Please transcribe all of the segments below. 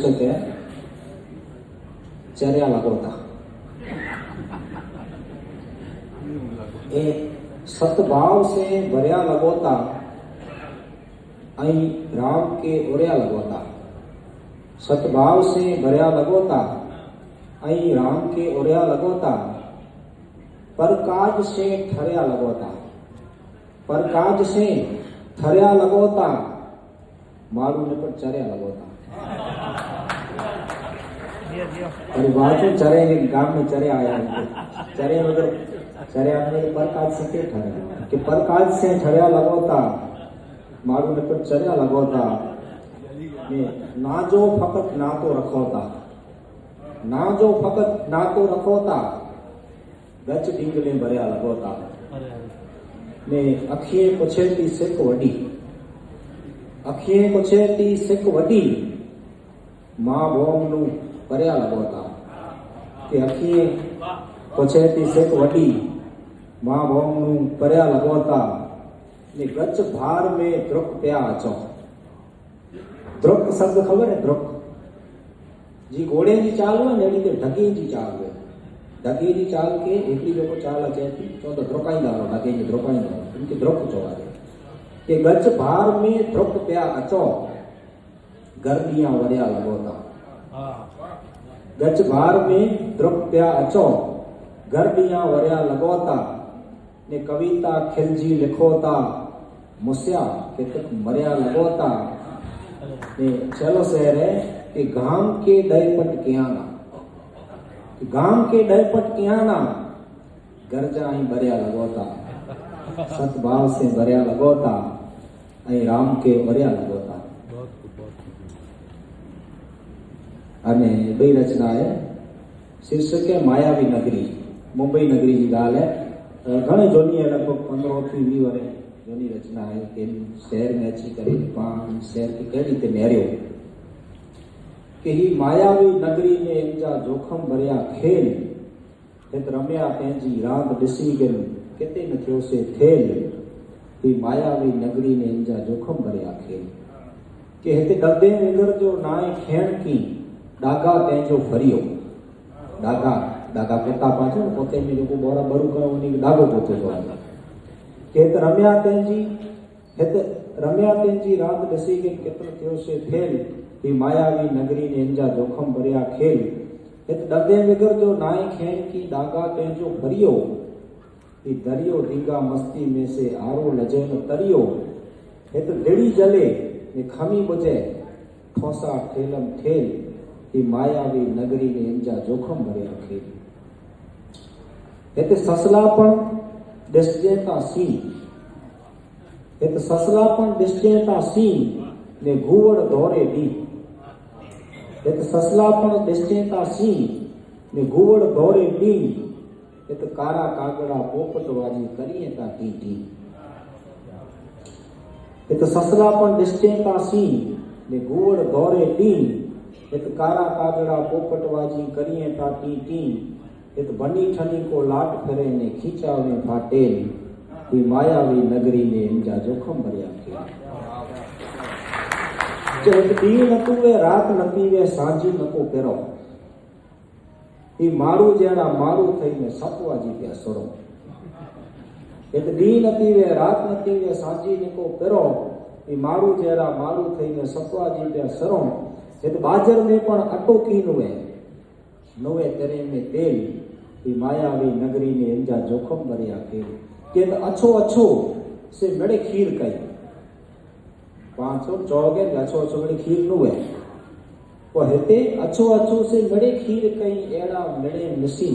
શકે ચર્યા લગોતા એ सतभाव से भरया लगोता अई राम के ओरया लगोता सतभाव से भरया लगोता अई राम के ओरया लगोता परकाज से ठरया लगोता परकाज से ठरया लगोता मारू ने पर चर्या लगोता अरे बाजू चरे गांव में चरे आया चरे मगर चरे आपने परकाज से के ठरे कि परकाज से ठरया लगोता मारू ने पर चर्या लगोता ने ना जो फकत ना तो रखोता ना जो फकत ना तो रखोता गच डींगले भरया लगोता ने अखिए पुछेती सिक वडी अखिए पुछेती सिक वडी मां बोम नु भरया लगोता कि अखिए पुछेती सिक वडी मां बोम नु भरया लगोता ने गच भार में द्रुक प्या अचो द्रुक शब्द खबर है द्रुक जी घोड़े जी चाल हो ने रीते ढगी जी चाल हो ढगी जी चाल के एकली जेको चाल अचे थी तो द्रुकाईंदा हो ढगे जी द्रुकाईंदा हो इनके द्रुक चवाते कि गच भार में द्रुक प्या अचो गर्दियां वरिया लगोता गच भार में द्रुक प्या अचो गर्दियां वरिया लगोता ने कविता खिलजी लिखोता मुस्या के तक मरिया लगोता ने चलो शहर है कि गांव के डयपट कियाना गांव के डयपट कियाना गर्जा ही भरिया लगोता सतभाव से भरिया लगोता ऐं राम के भरिया लगोता अने बई रचना है शीर्षक है मायावी नगरी मुंबई नगरी की गाल है घणे जोनी है लगभग 15 थी 20 वरे जोनी रचना है कि शहर में अची करे पान शहर की कड़ी ते नेरियो कि ही मायावी नगरी ने इंजा जोखम भरिया खेल हित रम्या पंहिंजी रांद ॾिसी गन किते न थियो से थेल ही मायावी नगरी ने इंजा जोखम भरिया खेल कि हिते दबे विगर जो नाए खेण की डागा पंहिंजो भरियो डागा डागा पोता पाछो पोते में जेको बोरा बरू कयो उनी डागो पोतो तो के त रम्या तेंजी रात ॾिसी के केतिरो थियो से फेल ही मायावी नगरी ने इंजा जोखम भरिया खेल हित डबे विगर जो नाए खेन की डागा पंहिंजो भरियो ही दरियो डींगा मस्ती में से आरो लजे न तरियो हित दिड़ी जले ने खमी बुझे ठोसा ठेलम ठेल ही मायावी नगरी ने इंजा जोखम भरिया खेल हिते ससलापण ॾिसजे ता सी हिते ससलापण ॾिसजे ता सी ने घूवड़ दौरे दी हिते ससलापण ॾिसजे ता सी ने घूवड़ दौरे दी हिते कारा कागड़ा पोपट वाजी करिए ता टी टी हिते ससलापण ॾिसजे ता सी ने घूवड़ दौरे दी हिते कारा कागड़ा पोपट वाजी करिए ता टी टी इत बनी ठनी को लाट फिरे ने खींचा में फाटेल ही मायावी नगरी ने इंजा जोखम भरिया खेल इत दी न तुवे रात न पीवे सांझी न को पेरो ही मारू जड़ा मारू थई ने सपवा जी पे सुरो इत दी न पीवे रात न पीवे सांझी न को पेरो ही मारू जड़ा मारू थई ने सपवा जी पे सरो इत बाजर में पण अटो की नुवे तेरे में तेल ही मायावी नगरी ने इंजा जोखम भरिया खेल के अच्छो अच्छो से मिड़े खीर कई 500 चौगे अच्छो अच्छो मिड़े खीर नु है वो हिते अच्छो अच्छो से मिड़े खीर कई एड़ा मिड़े मिसी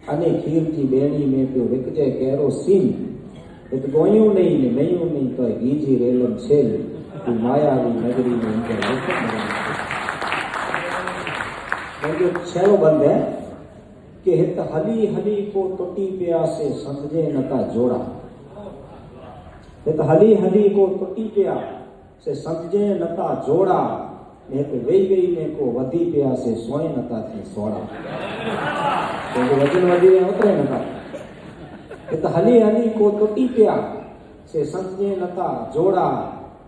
अने खीर की बेणी में पियो विकजे केरो सीन इत गोयूं नहीं ने नयूं नहीं तो गीजी रेलम छेल ही मायावी नगरी ने इंजा जोखम भरिया खेल छेलो बंद है कि हित हली हली को टुटी पिया से समझे नता जोड़ा हित हली हली को टुटी पिया से समझे नता जोड़ा हित वेई वेई में को वधी पिया से सोए नता थी सोड़ा क्योंकि वजन वधी उतरे नता हित हली हली को टुटी पिया से समझे नता जोड़ा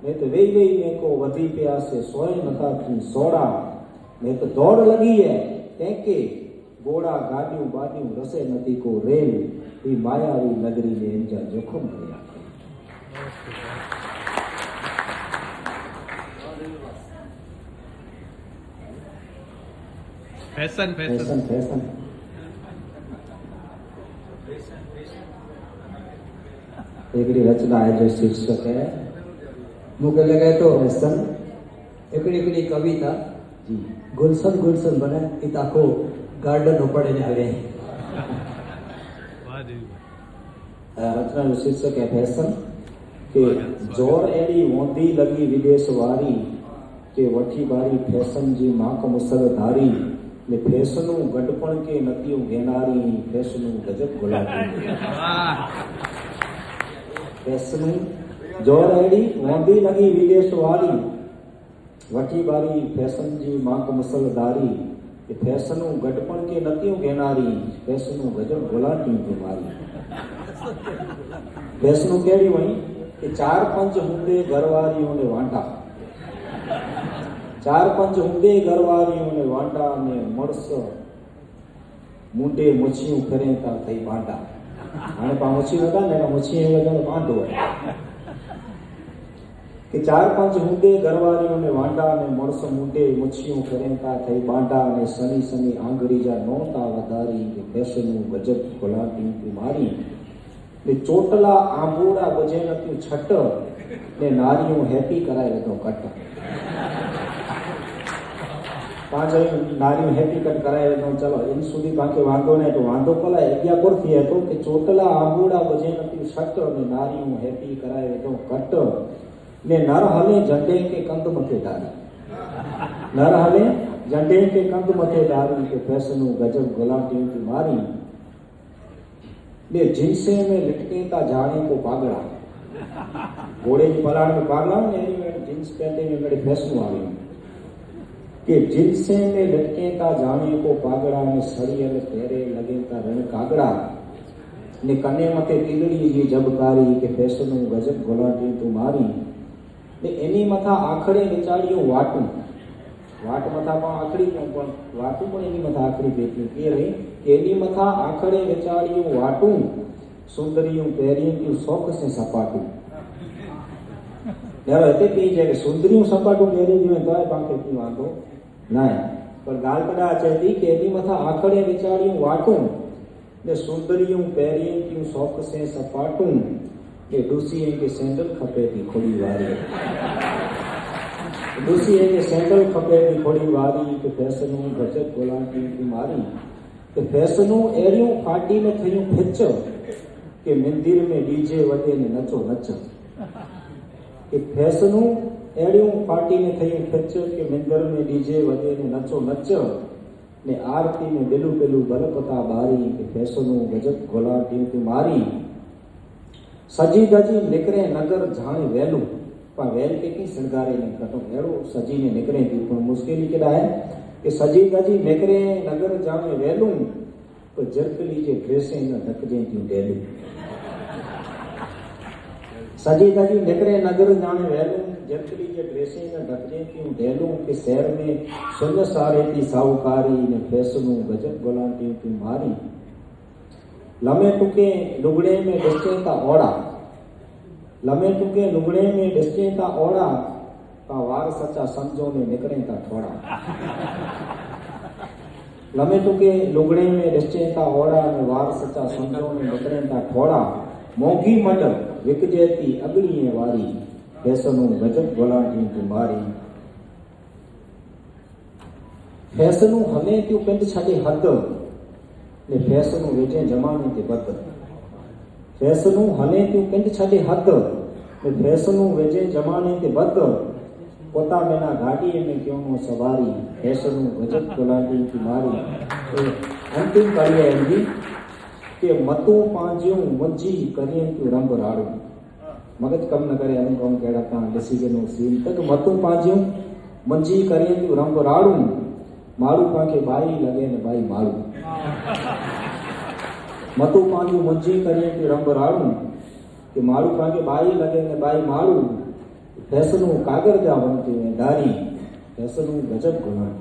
मैं तो वेई वेई में को वधी प्यासे सोए नथा थी सोड़ा मैं तो दौड़ लगी है तैके घोड़ा गाड़ियों बाड़ियों रसे नदी को रेल ई मायावी नगरी में इंजा जोखम गया। फैशन फैशन फैशन हिकिड़ी रचना है जो शीर्षक है मूंखे लॻे थो फैशन हिकिड़ी कविता जी गुलशन गुलशन बने ई त आखो गार्डन उपड़े ने हले वाह जी रचना जो शीर्षक है फैशन के जोर एडी वोंदी लगी विदेश वारी के वठी बारी फैशन जी माक मुसर धारी ने फैशनू गडपण के नतियों घेनारी फैशनू गजब गुलाबी वाह फैशनू जोर एडी वोंदी लगी विदेश वारी वठी बारी फैशन जी माक मुसर धारी के फैशनू गडपण के नतियों घेनारी फैशनू गजब गुलाबी बीमारी फैशनू केड़ी वही कि 4-5 हुंदे घरवारियों ने वांटा 4-5 हुंदे घरवारियों ने वांटा ने मर्स मुंडे मुछियूं करे था थई बांटा हाणे पा मुछी लगा ने मुछी लगा बांधो कि 4-5 हुंदे घरवारियों ने वांटा ने मर्स मुंडे मुछियूं करे था थई बांटा ने सनी सनी आंगरी जा नोता वधारी के फैशनू गजब गुलाबी बीमारी ने चोटला आंबूड़ा बजे नतियूं छट ने नारियों हैप्पी कराए वेठो कट पांच नारियों हैप्पी कट कराए वेठो चलो इन सुधी पाके वांधो ने तो वांधो भला अग्या कोर थी तो कि चोटला आंबूड़ा बजे नतियूं छट ने नारियों हैप्पी कराए वेठो कट ने नर हले झंडे के कंध मथे डारी नर हले झंडे के कंध मथे डारी के फैशनू गजब गुलाबी की मारी ने जिनसे में लटके ता जाने को पागड़ा घोड़े की पलाड़ में पागड़ा ने जींस पहनते में बड़े फैशन आ गए कि जिनसे में लटके ता जाने को पागड़ा ने सरियल तेरे लगे ता रण कागड़ा ने कने मथे तिलड़ी जी जबकारी के फैशन गजब गुलाबी तुम्हारी ने एनी मथा आखड़े विचारियो वाटू वाट मथा पण आखड़ी क्यों पण वाटू पण एनी मथा आखड़ी बेटी के रही एनी मथा आखड़े विचारियो वाटू सुंदरियों पेरियों की शौक से सपाटू यार हते पी जे सुंदरियों सपाटू पेरी जो तो पाके की वांधो ना पर गाल कदा चेती के एनी मथा आखड़े विचारियो वाटू ने सुंदरियों पेरियों की शौक से सपाटू के दूसरी के सैंडल खपे थी खोड़ी वारी दूसरी है कि सैंडल खपे थी खोड़ी वारी के फैशनू गजब गुलाबी बीमारी के फैशनू एरियो पार्टी में थयूं खिच के मंदिर में डीजे वटे ने नचो नच के फैशनू एरियो पार्टी में थयूं खिच के मंदिर में डीजे वटे ने नचो नच ने आरती में बिलू बिलू बरपता बारी के फैशनू गजब गुलाबी बीमारी सजी गजी निकरे नगर जाने वेलू पर वेल के की श्रृंगारे ने कटो एड़ो सजी ने निकरे थी पर मुश्किल केड़ा है कि सजी गजी निकरे नगर जाने वेलू तो जरकली जे ड्रेसे न ढकजे थी डेलू सजी गजी निकरे नगर जाने वेलू जरकली जे ड्रेसे न ढकजे थी डेलू के शहर में सुन सारे थी साहूकारी ने फैशनू गजब गुलाबी थी मारी लमे टुके लुगड़े में डस्टे ता ओड़ा लमे टुके लुगड़े में डस्टे ता ओड़ा ता वार सच्चा समझो ने निकरे ता थोड़ा लमे टुके लुगड़े में डस्टे ता ओड़ा ने वार सच्चा समझो ने निकरे ता थोड़ा मोगी मड विकजेती अगड़ीए वारी फैशनू गजब गुलाबी बीमारी फैशनू हमें क्यों पिंड छड़े हद ने फैशनू वेठे जमाने ते बद फैशनू हले क्यों पिंड छड़े हद ने फैशनू वेठे जमाने ते बद पोता मेना गाड़ी में क्यों नो सवारी फैशनू गजब गुलाबी की मारी अंतिम कड़ी है इनकी कि मतू पांजियों मुंजी करिए क्यों रंग राड़ू मगज कम न करे अनु कम केड़ा का दसी के नो सीन तक मतू पांजियों मुंजी करिए क्यों रंग राड़ू मारू पाके बाई लगे ने बाई मारू मतू पांजू मुंजी करिए कि रंग राड़ू कि मारू पाके बाई लगे ने बाई मारू ફેશનું કાગળ જા બનતી હે દારી ફેશનું ગજબ ગુલાબ